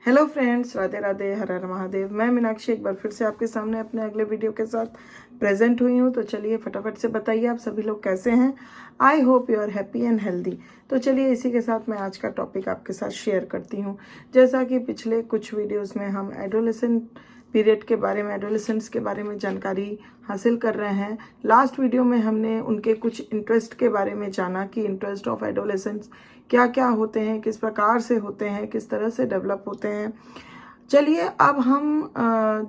Hello friends, Radhe Radhe, हर हर महादेव। मैं मीनाक्षी एक बार फिर से आपके सामने अपने अगले वीडियो के साथ प्रेजेंट हुई हूँ। तो चलिए फटाफट से बताइए आप सभी लोग कैसे हैं। I hope you are happy and healthy. तो चलिए इसी के साथ मैं आज का टॉपिक आपके साथ शेयर करती हूँ। जैसा कि पिछले कुछ वीडियोस में हम एडोलेसेंट पीरियड के बारे में, एडोलेसेंट्स के बारे में जानकारी हासिल कर रहे हैं। लास्ट वीडियो में हमने उनके कुछ इंटरेस्ट के बारे में जाना कि इंटरेस्ट ऑफ एडोलेसेंट्स क्या क्या होते हैं, किस प्रकार से होते हैं, किस तरह से डेवलप होते हैं। चलिए अब हम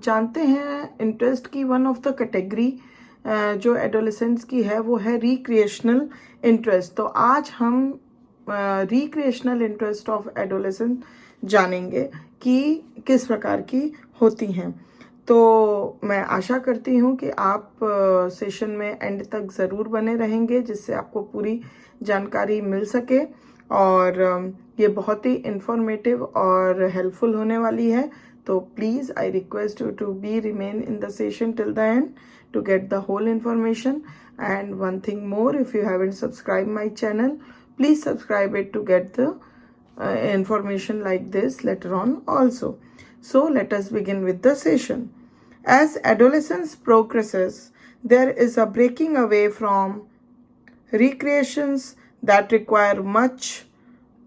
जानते हैं इंटरेस्ट की वन ऑफ द कैटेगरी जो एडोलेसेंट्स की है वो है रिक्रिएशनल इंटरेस्ट। तो आज हम रिक्रिएशनल इंटरेस्ट ऑफ एडोलेसेंट जानेंगे कि किस प्रकार की होती हैं। तो मैं आशा करती हूँ कि आप सेशन में एंड तक ज़रूर बने रहेंगे, जिससे आपको पूरी जानकारी मिल सके और ये बहुत ही इंफॉर्मेटिव और हेल्पफुल होने वाली है। तो please I request you to be remain in the session till the end to get the whole information. And one thing more, if you haven't subscribed my channel, please subscribe it to get the information like this later on also. So let us begin with the session. As adolescence progresses, there is a breaking away from recreations that require much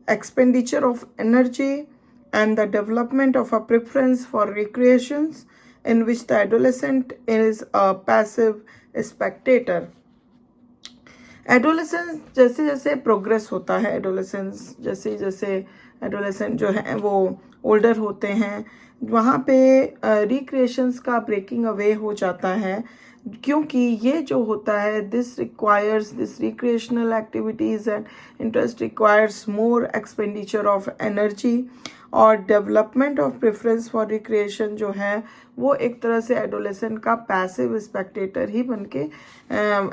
expenditure of energy and the development of a preference for recreations in which the adolescent is a passive spectator. Adolescence जैसे जैसे progress होता है, adolescence जैसे जैसे adolescent जो है वो older होते हैं, वहाँ पे रिक्रिएशंस का ब्रेकिंग अवे हो जाता है। क्योंकि ये जो होता है this recreational activities and interest requires more expenditure of energy और development of preference for recreation जो है वो एक तरह से एडोलेसेंट का पैसिव स्पेक्टेटर ही बनके,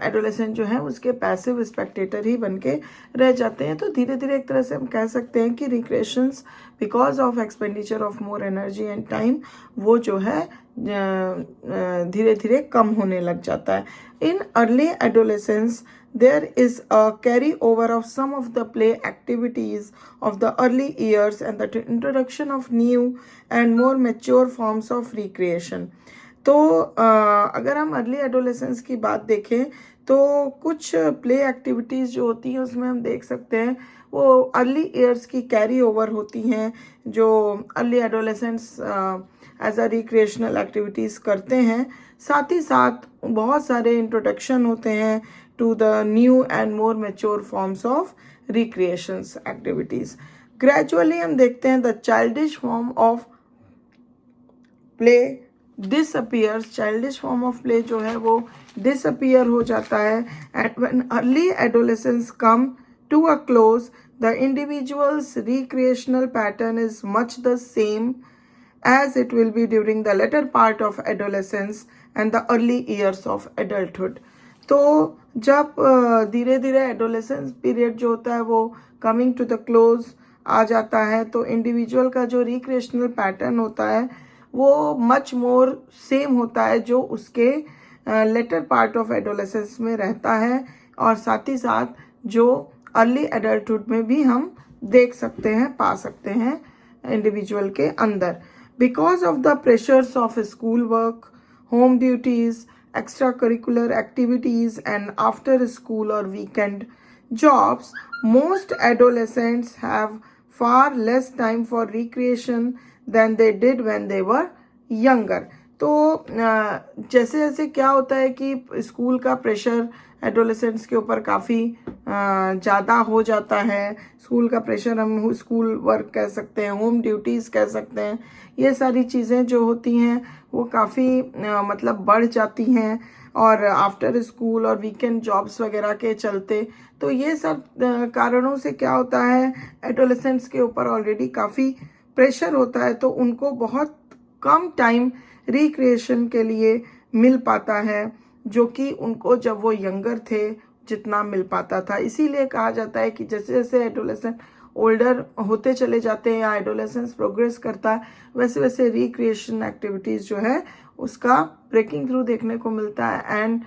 एडोलेसेंट जो है उसके पैसिव स्पेक्टेटर ही बनके रह जाते हैं। तो धीरे धीरे एक तरह से हम कह सकते हैं कि recreations because of expenditure of more energy and time वो जो है धीरे धीरे कम होने लग जाता है। In early adolescence there is a carryover of some of the play activities of the early years and the introduction of new and more mature forms of recreation. तो अगर हम अर्ली एडोलेसेंस की बात देखें तो कुछ प्ले एक्टिविटीज़ जो होती हैं उसमें हम देख सकते हैं वो अर्ली ईयर्स की कैरी ओवर होती हैं, जो early adolescents as a recreational activities करते हैं। साथ ही साथ बहुत सारे इंट्रोडक्शन होते हैं to the new and more mature forms of recreations activities. Gradually हम देखते हैं the childish form of play disappears. childish form of play जो है वो disappear हो जाता है and when early adolescence come to a close, the individual's recreational pattern is much the same as it will be during the latter part of adolescence and the early years of adulthood. तो जब धीरे धीरे adolescence period जो होता है वो coming to the close आ जाता है तो इंडिविजुअल का जो रिक्रिएशनल पैटर्न होता है वो मच मोर सेम होता है जो उसके लेटर पार्ट ऑफ एडोलेसेंस में रहता है, और साथ ही साथ जो अर्ली एडल्टहुड में भी हम देख सकते हैं, पा सकते हैं इंडिविजुअल के अंदर। Because of the pressures of school work, home duties, extracurricular activities and after school or weekend jobs, most adolescents have far less time for recreation than they did when they were younger. तो जैसे जैसे क्या होता है कि school का pressure adolescents के ऊपर काफ़ी ज़्यादा हो जाता है। स्कूल का प्रेशर हम स्कूल वर्क कह सकते हैं, होम ड्यूटीज़ कह सकते हैं, ये सारी चीज़ें जो होती हैं वो काफ़ी मतलब बढ़ जाती हैं, और आफ्टर स्कूल और वीकेंड जॉब्स वगैरह के चलते तो ये सब कारणों से क्या होता है एडोलेसेंट्स के ऊपर ऑलरेडी काफ़ी प्रेशर होता है, तो उनको बहुत कम टाइम रिक्रिएशन के लिए मिल पाता है जो कि उनको जब वो यंगर थे जितना मिल पाता था। इसीलिए कहा जाता है कि जैसे जैसे एडोलेसेंट ओल्डर होते चले जाते हैं या एडोलेसेंस प्रोग्रेस करता है वैसे वैसे रिक्रिएशन एक्टिविटीज़ जो है उसका ब्रेकिंग थ्रू देखने को मिलता है एंड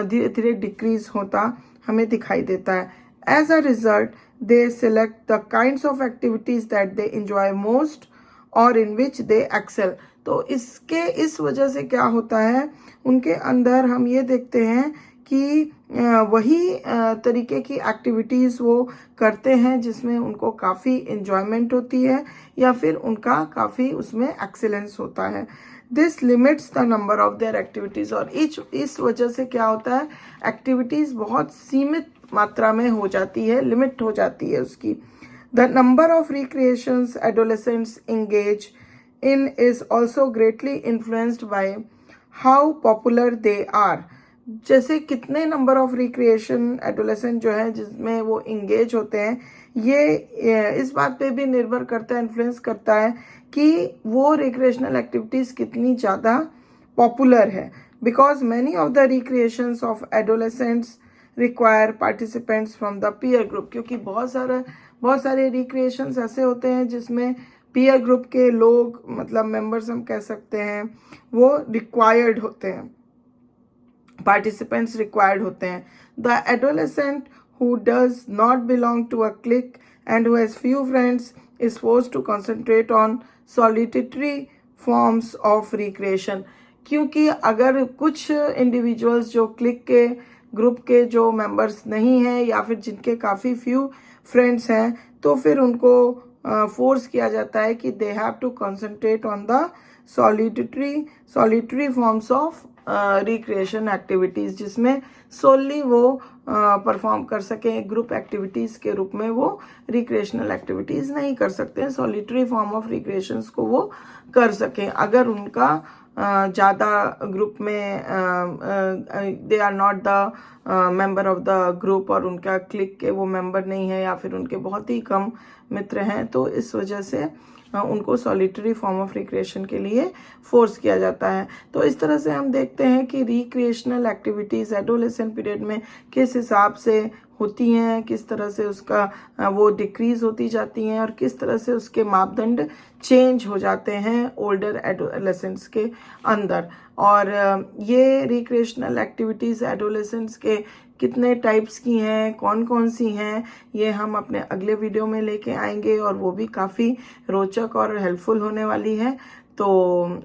धीरे धीरे डिक्रीज होता हमें दिखाई देता है। As a result they select the kinds of activities that they enjoy most और इन विच दे एक्सेल। तो इस वजह से क्या होता है, उनके अंदर हम ये देखते हैं कि वही तरीके की एक्टिविटीज़ वो करते हैं जिसमें उनको काफ़ी इन्जॉयमेंट होती है या फिर उनका काफ़ी उसमें एक्सीलेंस होता है। This limits the number of their activities, और इस वजह से क्या होता है, एक्टिविटीज़ बहुत सीमित मात्रा में हो जाती है, लिमिट हो जाती है उसकी। The number of recreations adolescents engage in is also greatly influenced by how popular they are। जैसे कितने नंबर ऑफ रिक्रिएशन एडोलेसेंट जो है जिसमें वो इंगेज होते हैं, ये इस बात पे भी निर्भर करता है, इन्फ्लुएंस करता है कि वो रिक्रिएशनल एक्टिविटीज़ कितनी ज़्यादा पॉपुलर है। Because many of the recreations of adolescents require participants from the peer group, क्योंकि बहुत सारे रिक्रिएशंस ऐसे होते हैं जिसमें पीयर ग्रुप के लोग, मतलब मेंबर्स हम कह सकते हैं, वो रिक्वायर्ड होते हैं, पार्टिसिपेंट्स रिक्वायर्ड होते हैं। The adolescent who does not belong to a clique and who has few friends is forced to concentrate on solitary forms of recreation. क्योंकि अगर कुछ इंडिविजुअल्स जो क्लिक के ग्रुप के जो मेंबर्स नहीं हैं या फिर जिनके काफ़ी फ्यू फ्रेंड्स हैं, तो फिर उनको फोर्स किया जाता है कि they have to concentrate on the solitary forms of recreation activities, जिसमें सोली वो परफॉर्म कर सकें। ग्रुप एक्टिविटीज़ के रूप में वो रिक्रिएशनल एक्टिविटीज़ नहीं कर सकते हैं, सॉलिटरी फॉर्म ऑफ रिक्रिएशंस को वो कर सकें। अगर उनका ज़्यादा ग्रुप में they are not the member of the group, और उनका क्लिक के वो मेंबर नहीं है या फिर उनके बहुत ही कम मित्र हैं, तो इस वजह से उनको सॉलिटरी फॉर्म ऑफ रिक्रिएशन के लिए फोर्स किया जाता है। तो इस तरह से हम देखते हैं कि रिक्रिएशनल एक्टिविटीज़ एडोलेसेंट पीरियड में किस हिसाब से होती हैं, किस तरह से उसका वो डिक्रीज़ होती जाती हैं और किस तरह से उसके मापदंड चेंज हो जाते हैं ओल्डर एडोलेसेंट्स के अंदर। और ये रिक्रिएशनल एक्टिविटीज़ एडोलेसेंट्स के कितने टाइप्स की हैं, कौन कौन सी हैं, ये हम अपने अगले वीडियो में लेके आएंगे और वो भी काफ़ी रोचक और हेल्पफुल होने वाली है। तो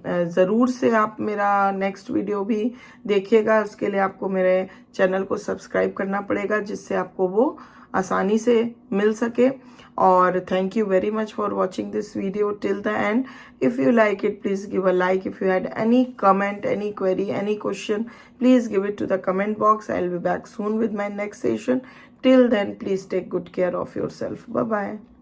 ज़रूर से आप मेरा नेक्स्ट वीडियो भी देखिएगा। उसके लिए आपको मेरे चैनल को सब्सक्राइब करना पड़ेगा, जिससे आपको वो आसानी से मिल सके। और thank you very much for watching this video till the and. If you like it, please give a like. If you had any comment, any query, any question, please give it to the comment box. I'll be back soon with my next session. Till then, please take good care of yourself. Bye bye.